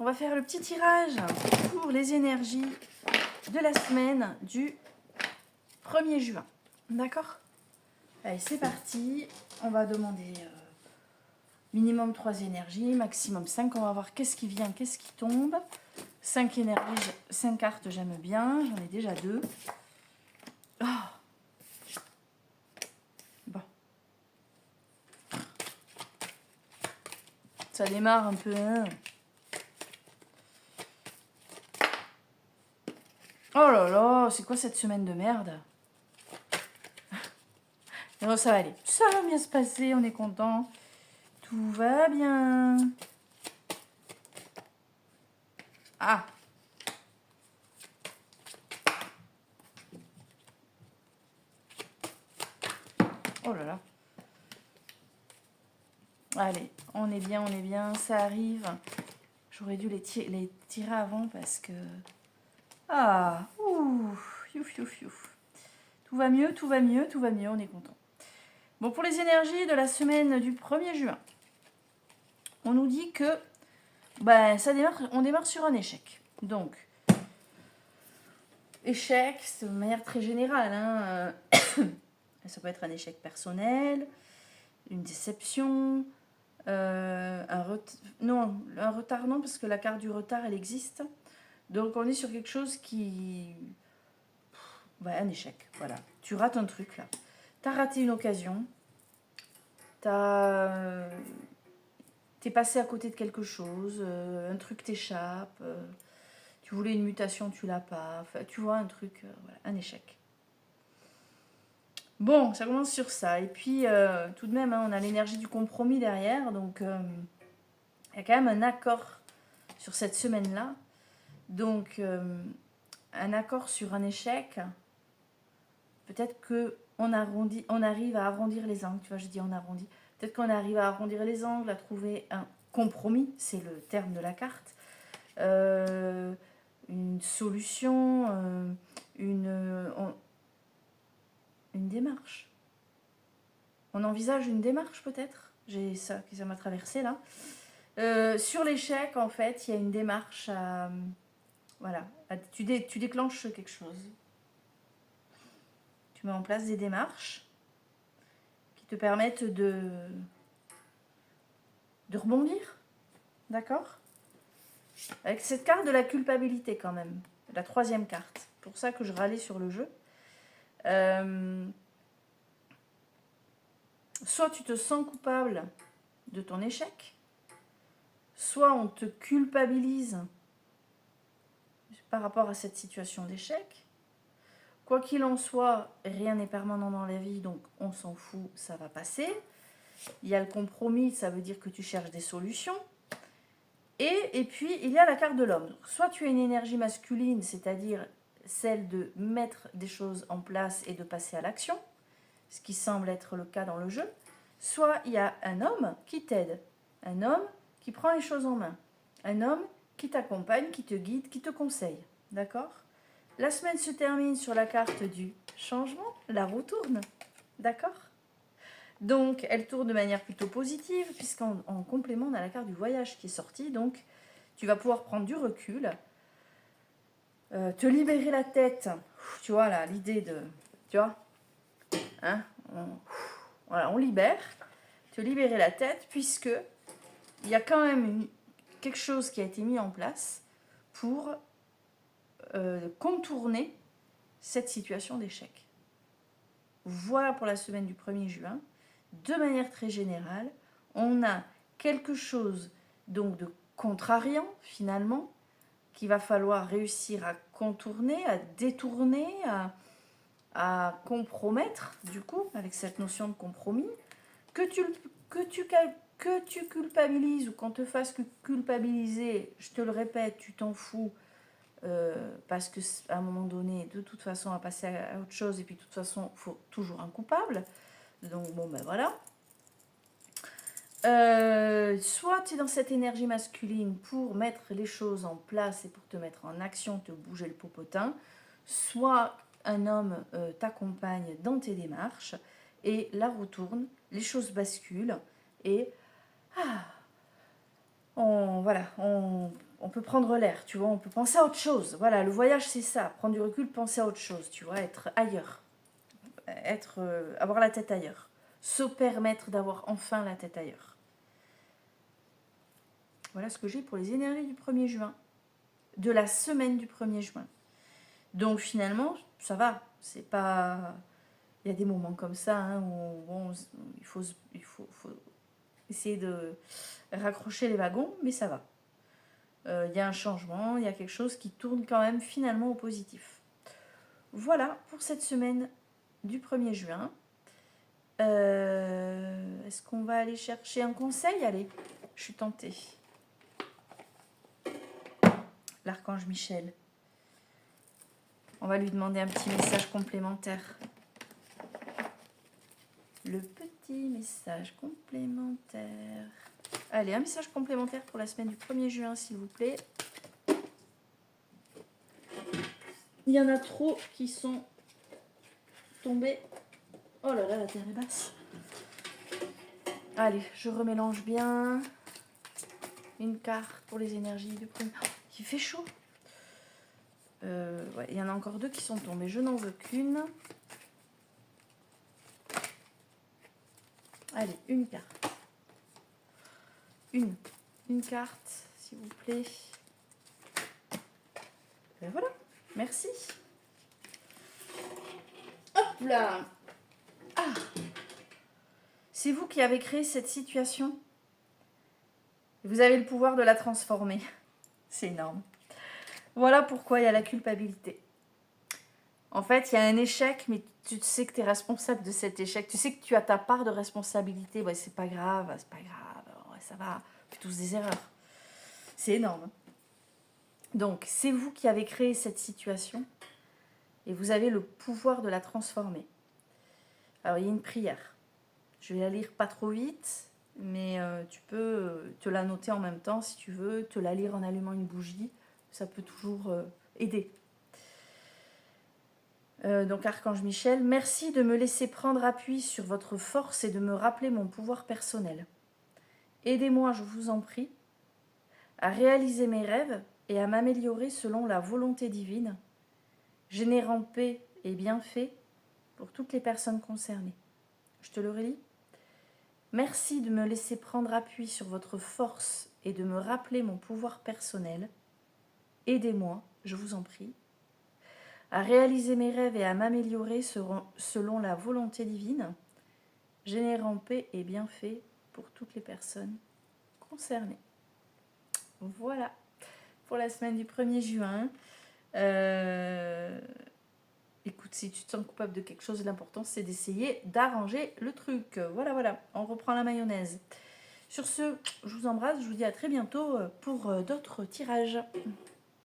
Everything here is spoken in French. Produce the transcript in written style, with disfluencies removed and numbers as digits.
On va faire le petit tirage pour les énergies de la semaine du 1er juin. D'accord? Allez, c'est parti. On va demander minimum 3 énergies, maximum 5. On va voir qu'est-ce qui vient, qu'est-ce qui tombe. 5 énergies, 5 cartes, j'aime bien. J'en ai déjà 2. Oh. Bon. Ça démarre un peu. Hein. Oh là là, c'est quoi cette semaine de merde? Non, ça va aller. Ça va bien se passer, on est content. Tout va bien. Ah. Oh là là. Allez, on est bien, ça arrive. J'aurais dû les tirer avant parce que... Ah, ouh, youf, youf, youf. Tout va mieux, tout va mieux, tout va mieux, on est content. Bon, pour les énergies de la semaine du 1er juin, on nous dit que ben, on démarre sur un échec. Donc, échec, c'est de manière très générale. Hein. Ça peut être un échec personnel, une déception, un retard non, parce que la carte du retard, elle existe. Donc, on est sur quelque chose qui... Ouais, un échec, voilà. Tu rates un truc, là. T'as raté une occasion. T'es passé à côté de quelque chose. Un truc t'échappe. Tu voulais une mutation, tu l'as pas. Enfin, tu vois, un truc, voilà, un échec. Bon, ça commence sur ça. Et puis, tout de même, hein, on a l'énergie du compromis derrière. Donc, il y a quand même un accord sur cette semaine-là. Donc, un accord sur un échec... Peut-être qu'on arrive à arrondir les angles. Tu vois, je dis on arrondit. Peut-être qu'on arrive à arrondir les angles, à trouver un compromis, c'est le terme de la carte. Une solution, une démarche. On envisage une démarche peut-être. J'ai ça qui m'a traversé là. Sur l'échec, en fait, il y a une démarche à... Voilà, tu déclenches quelque chose. Tu mets en place des démarches qui te permettent de rebondir, d'accord? Avec cette carte de la culpabilité quand même, la 3e carte. C'est pour ça que je râlais sur le jeu. Soit tu te sens coupable de ton échec, soit on te culpabilise par rapport à cette situation d'échec. Quoi qu'il en soit, rien n'est permanent dans la vie, donc on s'en fout, ça va passer. Il y a le compromis, ça veut dire que tu cherches des solutions. Et puis, il y a la carte de l'homme. Soit tu as une énergie masculine, c'est-à-dire celle de mettre des choses en place et de passer à l'action, ce qui semble être le cas dans le jeu. Soit il y a un homme qui t'aide, un homme qui prend les choses en main, un homme qui t'accompagne, qui te guide, qui te conseille. D'accord? La semaine se termine sur la carte du changement, la roue tourne. D'accord? Donc, elle tourne de manière plutôt positive, puisqu'en complément, on a la carte du voyage qui est sortie. Donc, tu vas pouvoir prendre du recul, te libérer la tête. Tu vois, là, l'idée de... Tu vois, hein, voilà, on libère. Te libérer la tête, puisque il y a quand même quelque chose qui a été mis en place pour contourner cette situation d'échec. Voilà pour la semaine du 1er juin. De manière très générale, on a quelque chose donc de contrariant finalement qu'il va falloir réussir à contourner, à détourner, à compromettre du coup avec cette notion de compromis que tu culpabilises ou qu'on te fasse culpabiliser, je te le répète, tu t'en fous parce que à un moment donné, de toute façon, on va passer à autre chose et puis de toute façon, il faut toujours un coupable. Donc bon, ben voilà. Soit tu es dans cette énergie masculine pour mettre les choses en place et pour te mettre en action, te bouger le popotin, soit un homme t'accompagne dans tes démarches et la roue tourne, les choses basculent et voilà, on peut prendre l'air, tu vois, on peut penser à autre chose. Voilà, le voyage, c'est ça, prendre du recul, penser à autre chose, tu vois, être ailleurs, avoir la tête ailleurs, se permettre d'avoir enfin la tête ailleurs. Voilà ce que j'ai pour les énergies du 1er juin, de la semaine du 1er juin. Donc finalement, ça va, c'est pas... Il y a des moments comme ça hein, où bon, il faut essayer de raccrocher les wagons, mais ça va. Il y a un changement, il y a quelque chose qui tourne quand même finalement au positif. Voilà pour cette semaine du 1er juin. Est-ce qu'on va aller chercher un conseil? Allez, je suis tentée. L'archange Michel. On va lui demander un petit message complémentaire. Le petit message complémentaire. Allez, un message complémentaire pour la semaine du 1er juin, s'il vous plaît. Il y en a trop qui sont tombés. Oh là là, la terre est basse. Allez, je remélange bien. Une carte pour les énergies du premier. Oh, il fait chaud. Ouais, il y en a encore 2 qui sont tombés. Je n'en veux qu'une. Allez, une carte. Une carte, s'il vous plaît. Ben voilà, merci. Hop là. Ah. C'est vous qui avez créé cette situation. Vous avez le pouvoir de la transformer. C'est énorme. Voilà pourquoi il y a la culpabilité. En fait, il y a un échec, mais tu sais que tu es responsable de cet échec. Tu sais que tu as ta part de responsabilité. Ouais, c'est pas grave, ouais, ça va. On fait tous des erreurs. C'est énorme. Donc, c'est vous qui avez créé cette situation et vous avez le pouvoir de la transformer. Alors, il y a une prière. Je vais la lire pas trop vite, mais tu peux te la noter en même temps si tu veux, te la lire en allumant une bougie. Ça peut toujours aider. Donc Archange Michel, merci de me laisser prendre appui sur votre force et de me rappeler mon pouvoir personnel. Aidez-moi, je vous en prie, à réaliser mes rêves et à m'améliorer selon la volonté divine, générant paix et bienfaits pour toutes les personnes concernées. Je te le relis. Merci de me laisser prendre appui sur votre force et de me rappeler mon pouvoir personnel. Aidez-moi, je vous en prie, à réaliser mes rêves et à m'améliorer selon la volonté divine, générant paix et bienfaits pour toutes les personnes concernées. Voilà, pour la semaine du 1er juin. Écoute, si tu te sens coupable de quelque chose, l'important c'est d'essayer d'arranger le truc. Voilà, on reprend la mayonnaise. Sur ce, je vous embrasse, je vous dis à très bientôt pour d'autres tirages.